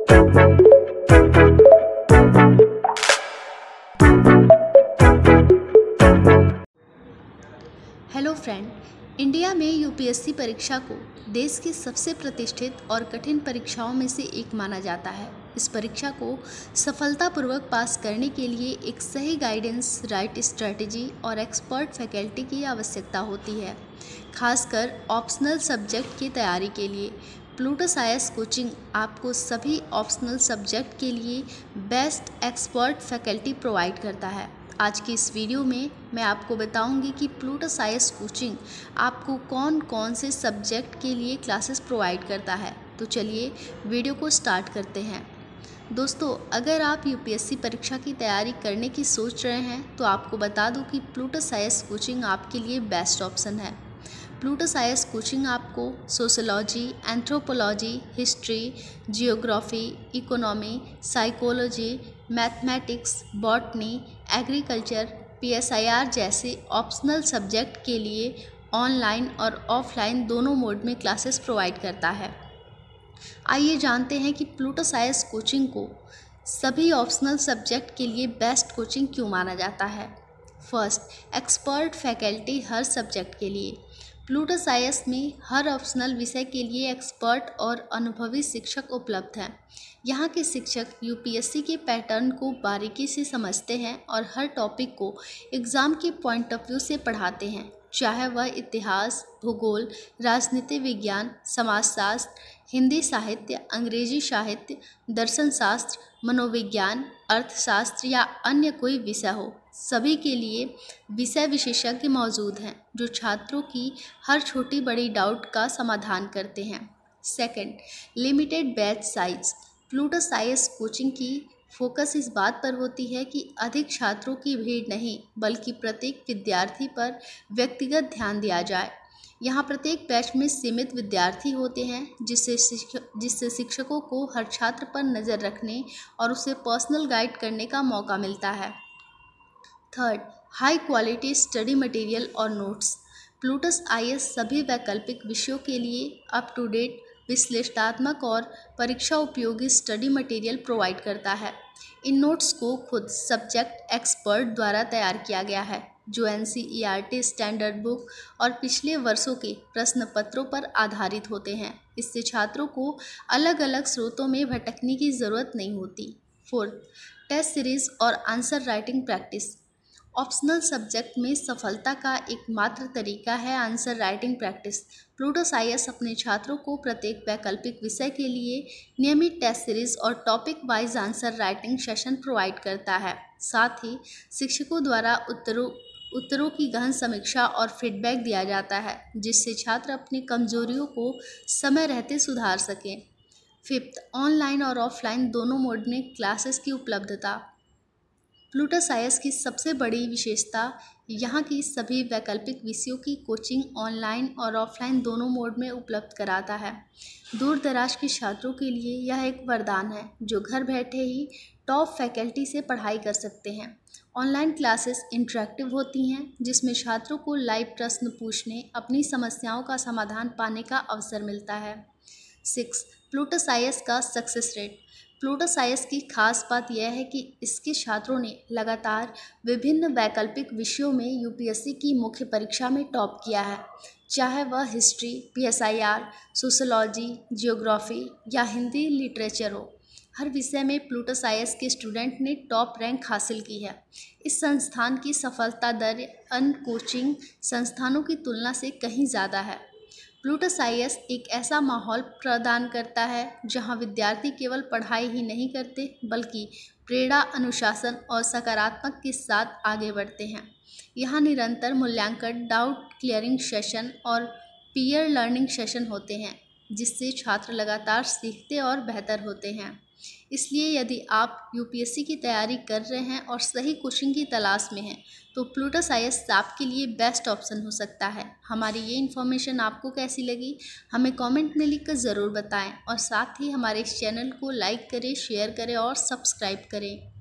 Hello friend, India में UPSC परीक्षा को देश की सबसे प्रतिष्ठित और कठिन परीक्षाओं में से एक माना जाता है। इस परीक्षा को सफलतापूर्वक पास करने के लिए एक सही गाइडेंस, राइट स्ट्रैटेजी और एक्सपर्ट फैकल्टी की आवश्यकता होती है, खासकर ऑप्शनल सब्जेक्ट की तैयारी के लिए। प्लूटस आईएएस कोचिंग आपको सभी ऑप्शनल सब्जेक्ट के लिए बेस्ट एक्सपर्ट फैकल्टी प्रोवाइड करता है। आज की इस वीडियो में मैं आपको बताऊंगी कि प्लूटस आईएएस कोचिंग आपको कौन कौन से सब्जेक्ट के लिए क्लासेस प्रोवाइड करता है। तो चलिए वीडियो को स्टार्ट करते हैं। दोस्तों, अगर आप यूपीएससी परीक्षा की तैयारी करने की सोच रहे हैं तो आपको बता दूं कि प्लूटस आईएएस कोचिंग आपके लिए बेस्ट ऑप्शन है। प्लूटस आईएएस कोचिंग आपको sociology, anthropology, history, geography, economy, psychology, mathematics, botany, agriculture, PSIR जैसे ऑप्शनल सब्जेक्ट के लिए ऑनलाइन और ऑफलाइन दोनों मोड में क्लासेस प्रोवाइड करता है। आइए जानते हैं कि प्लूटस आईएएस कोचिंग को सभी ऑप्शनल सब्जेक्ट के लिए बेस्ट कोचिंग क्यों माना जाता है। फर्स्ट, एक्सपर्ट फैकल्टी हर सब्जेक्ट के लिए। प्लूटस आईएएस में हर ऑप्शनल विषय के लिए एक्सपर्ट और अनुभवी शिक्षक उपलब्ध हैं। यहाँ के शिक्षक यूपीएससी के पैटर्न को बारीकी से समझते हैं और हर टॉपिक को एग्ज़ाम के पॉइंट ऑफ व्यू से पढ़ाते हैं, चाहे वह इतिहास, भूगोल, राजनीति विज्ञान, समाजशास्त्र, हिंदी साहित्य, अंग्रेजी साहित्य, दर्शन शास्त्र, मनोविज्ञान, अर्थशास्त्र या अन्य कोई विषय हो। सभी के लिए विषय विशेषज्ञ मौजूद हैं जो छात्रों की हर छोटी बड़ी डाउट का समाधान करते हैं। Second, limited batch size. Plutus IAS coaching की फोकस इस बात पर होती है कि अधिक छात्रों की भीड़ नहीं, बल्कि प्रत्येक विद्यार्थी पर व्यक्तिगत ध्यान दिया जाए। यहाँ प्रत्येक बैच में सीमित विद्यार्थी होते हैं, जिससे शिक्षकों को हर छात्र पर नज़र रखने और उसे पर्सनल गाइड करने का मौका मिलता है। Third, high quality study material और नोट्स। प्लूटस आईएएस सभी वैकल्पिक विषयों के लिए अप टू डेट, विश्लेषणात्मक और परीक्षा उपयोगी स्टडी मटेरियल प्रोवाइड करता है। इन नोट्स को खुद सब्जेक्ट एक्सपर्ट द्वारा तैयार किया गया है, जो एनसीईआरटी स्टैंडर्ड बुक और पिछले वर्षों के प्रश्न पत्रों पर आधारित होते हैं। इससे छात्रों को अलग अलग स्रोतों में भटकने की ज़रूरत नहीं होती। फोर्थ, टेस्ट सीरीज और answer writing practice. Optional subject में सफलता का एकमात्र तरीका है answer writing practice. Plutus IAS अपने छात्रों को प्रत्येक वैकल्पिक विषय के लिए नियमित टेस्ट सीरीज और topic wise answer writing session provide करता है। साथ ही शिक्षकों द्वारा उत्तरों की गहन समीक्षा और फीडबैक दिया जाता है, जिससे छात्र अपनी कमजोरियों को समय रहते सुधार सकें। फिफ्थ, ऑनलाइन और ऑफलाइन दोनों मोड में क्लासेस की उपलब्धता। प्लूटस आईएएस की सबसे बड़ी विशेषता यहाँ की सभी वैकल्पिक विषयों की कोचिंग ऑनलाइन और ऑफलाइन दोनों मोड में उपलब्ध कराता है। दूर दराज के छात्रों के लिए यह एक वरदान है, जो घर बैठे ही टॉप फैकल्टी से पढ़ाई कर सकते हैं। ऑनलाइन क्लासेस इंटरेक्टिव होती हैं, जिसमें छात्रों को लाइव प्रश्न पूछने, अपनी समस्याओं का समाधान पाने का अवसर मिलता है। 6, प्लूटस आईएएस का सक्सेस रेट। प्लूटस आईएएस की खास बात यह है कि इसके छात्रों ने लगातार विभिन्न वैकल्पिक विषयों में यूपीएससी की मुख्य परीक्षा में टॉप किया है, चाहे वह हिस्ट्री, पीएसआईआर, सोशोलॉजी, जियोग्राफी या हिंदी लिटरेचर हो। हर विषय में प्लूटस आईएएस के स्टूडेंट ने टॉप रैंक हासिल की है। इस संस्थान की सफलता दर अन्य कोचिंग संस्थानों की तुलना से कहीं ज़्यादा है। प्लूटस आईएएस एक ऐसा माहौल प्रदान करता है जहां विद्यार्थी केवल पढ़ाई ही नहीं करते, बल्कि प्रेरणा, अनुशासन और सकारात्मक के साथ आगे बढ़ते हैं। यहां निरंतर मूल्यांकन, डाउट क्लियरिंग सेशन और पीयर लर्निंग सेशन होते हैं, जिससे छात्र लगातार सीखते और बेहतर होते हैं। इसलिए यदि आप यूपीएससी की तैयारी कर रहे हैं और सही कोचिंग की तलाश में हैं, तो प्लूटस आईएएस आपके लिए बेस्ट ऑप्शन हो सकता है। हमारी ये इन्फॉर्मेशन आपको कैसी लगी, हमें कमेंट में लिखकर ज़रूर बताएं और साथ ही हमारे इस चैनल को लाइक करें, शेयर करें और सब्सक्राइब करें।